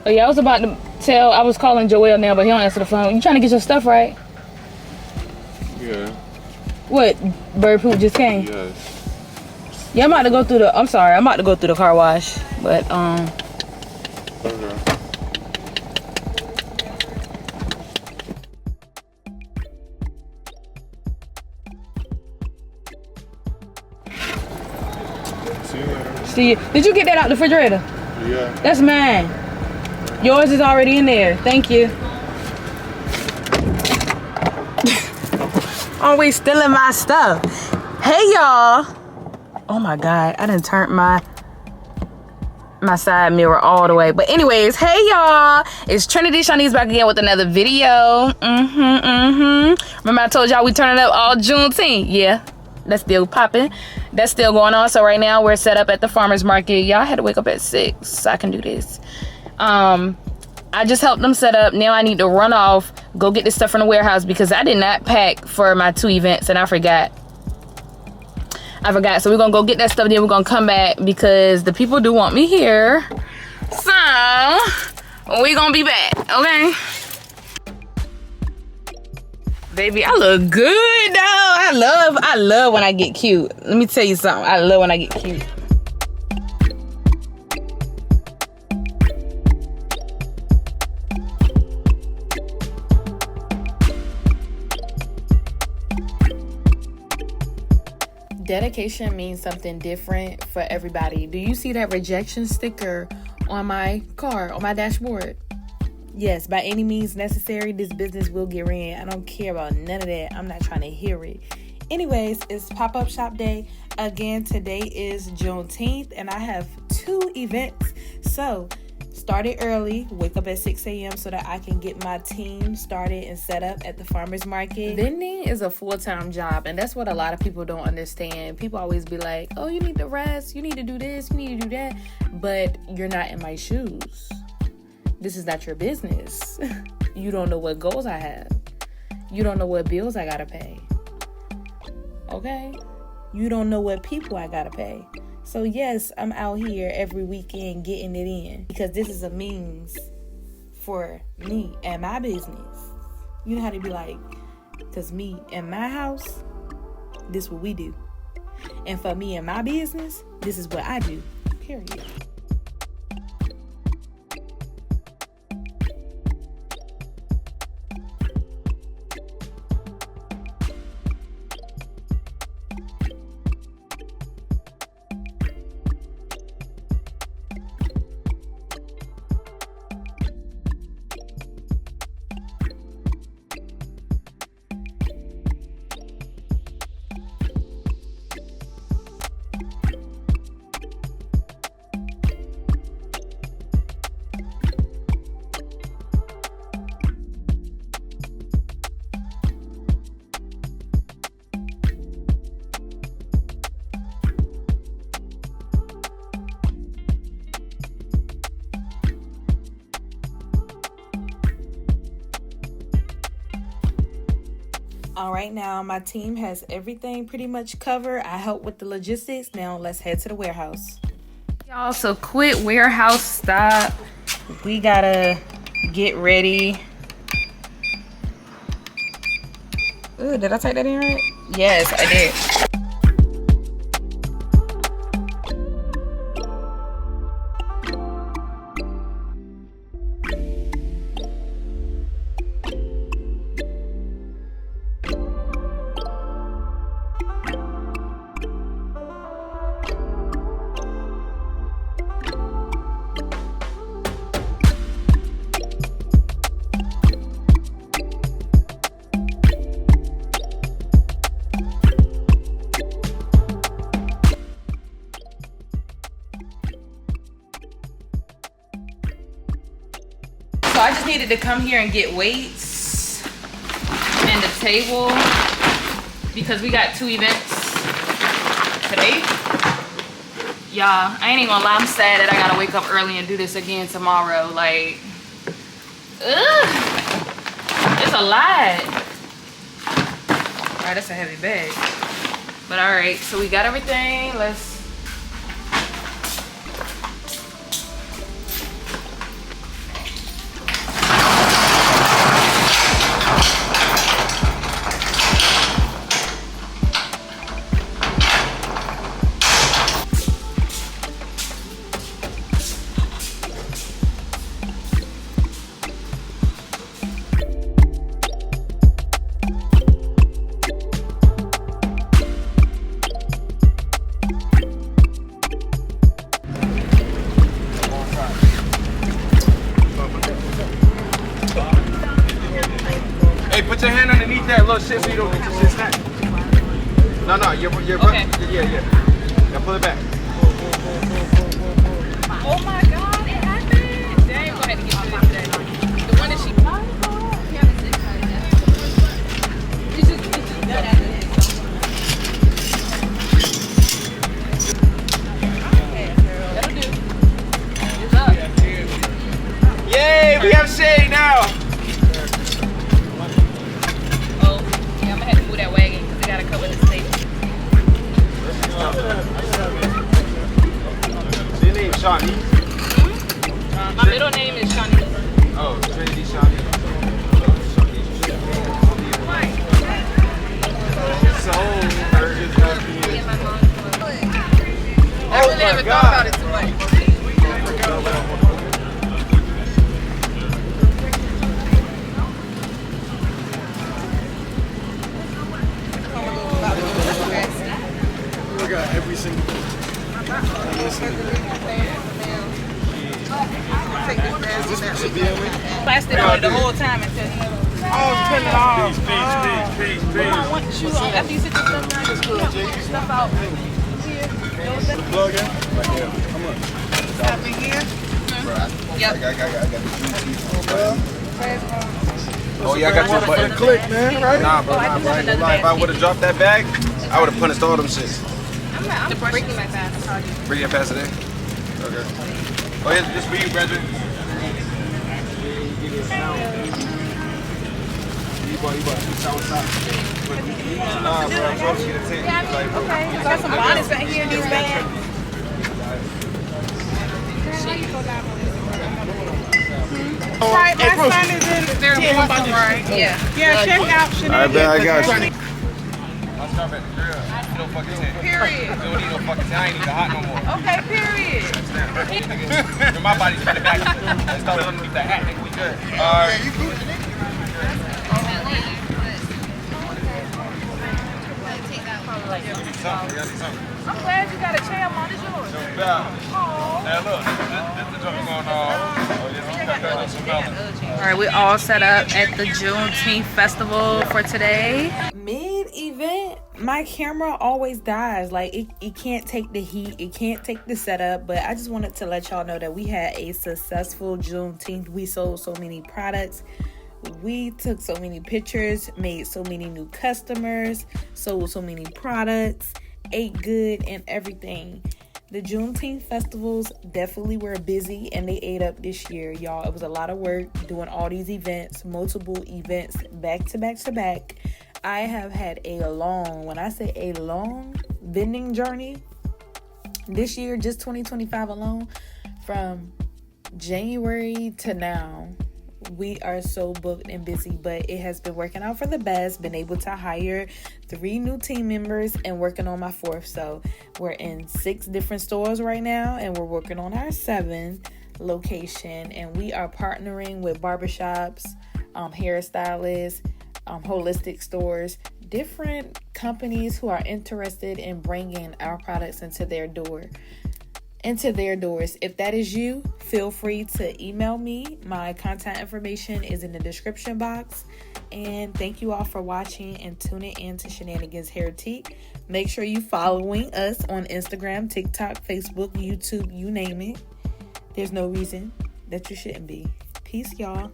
Oh yeah, I was about to tell. I was calling Joel now, but he don't answer the phone. You trying to get your stuff right? Yeah. What? Bird poop just came? Yes. Yeah, I'm about to go through the. I'm sorry, I'm about to go through the car wash, but Okay. See you later. See you. Did you get that out the refrigerator? Yeah. That's mine. Yours is already in there. Thank you. Always stealing my stuff. Hey y'all. Oh my god, I done turned my side mirror all the way. But anyways, hey y'all, it's Trinity. Shonycee's back again with another video. Remember I told y'all we turning up all Juneteenth? Yeah, that's still popping. That's still going on. So right now we're set up at the farmer's market. Y'all had to wake up at 6 so I can do this. I just helped them set up. Now I need to run off, go get this stuff from the warehouse because I did not pack for my 2 events and I forgot. So we're gonna go get that stuff, then we're gonna come back because the people do want me here. So we gonna be back, okay? Baby, I look good though. I love when I get cute. Let me tell you something. I love when I get cute. Dedication means something different for everybody. Do you see that rejection sticker on my car, on my dashboard? Yes, by any means necessary, this business will get ran. I don't care about none of that. I'm not trying to hear it. Anyways, it's pop-up shop day. Again, today is Juneteenth, and I have 2 events. So, started early, wake up at 6 a.m. so that I can get my team started and set up at the farmer's market. Vending is a full-time job, and that's what a lot of people don't understand. People always be like, oh, you need to rest, you need to do this, you need to do that, but you're not in my shoes. This is not your business. You don't know what goals I have. You don't know what bills I gotta pay. Okay? You don't know what people I gotta pay. So yes, I'm out here every weekend getting it in because this is a means for me and my business. You know how to be like, because me and my house, this is what we do. And for me and my business, this is what I do, period. All right, now my team has everything pretty much covered. I help with the logistics. Now let's head to the warehouse. Y'all, so quick warehouse stop. We gotta get ready. Ooh, did I type that in right? Yes, I did. So I just needed to come here and get weights and the table because we got 2 events today. Y'all, I ain't even gonna lie, I'm sad that I gotta wake up early and do this again tomorrow. Like, ugh, it's a lot. All right, that's a heavy bag. But all right, so we got everything. shit so you don't get your shit snapped. No, your Okay. Yeah. Now pull it back. Oh my God, it happened. Dang, we're gonna have to get through this today. The one that she. It's just that'll do. It's up. Yay, we have shade now. Oh, yeah, I'm gonna have to move that wagon because they gotta cover the state. Your name Shonycee. My middle name is Shonycee. Oh, Triniti Shonycee. So, I really haven't thought about it too much. We got every single thing. Plastic on it the whole time until he turn it off. Peace. I want you after you sit this stuff down, just pull stuff out here. Plug in? Right here. Come on. Stop in here. Yep. I got the Oh yeah, I got your button. Click, man, right? Nah, bro, I ain't gonna lie. If I would have dropped that bag, I would have punished all them shits. I'm breaking my fast. Bring your pass it in. Okay. Oh yeah, just for you, Brethren. You bought south. Nah, bro, I'm supposed to get a tip. Okay. Got some bonnets right here in these bags. Right, my son is in They're important, right? Yeah. Yeah, check out Alright, man, I got you. Shenanigans. I'll stop at the grill. No fucking tent. Period. You don't need no fucking tent. I ain't even hot no more. Okay, period. My body's trying to back. Let's start underneath the hat, nigga. We good. Alright. I'm glad you got a chair on. It's yours. Now look, this is what's going on. All right, we all set up at the Juneteenth festival for today. Mid-event, my camera always dies. Like, it can't take the heat. It can't take the setup. But I just wanted to let y'all know that we had a successful Juneteenth. We sold so many products. We took so many pictures, made so many new customers, sold so many products, ate good and everything. The Juneteenth festivals definitely were busy and they ate up this year, y'all. It was a lot of work doing all these events, multiple events back to back to back. I have had a long, when I say a long vending journey this year, just 2025 alone, from January to now. We are so booked and busy, but it has been working out for the best. Been able to hire 3 new team members and working on my 4th. So we're in 6 different stores right now and we're working on our 7th location. And we are partnering with barbershops, hairstylists, holistic stores, different companies who are interested in bringing our products into their doors. If that is you, feel free to email me. My contact information is in the description box. And thank you all for watching and tuning in to Shenanigans Heritage. Make sure you following us on Instagram, TikTok, Facebook, YouTube, you name it. There's no reason that you shouldn't be. Peace, y'all.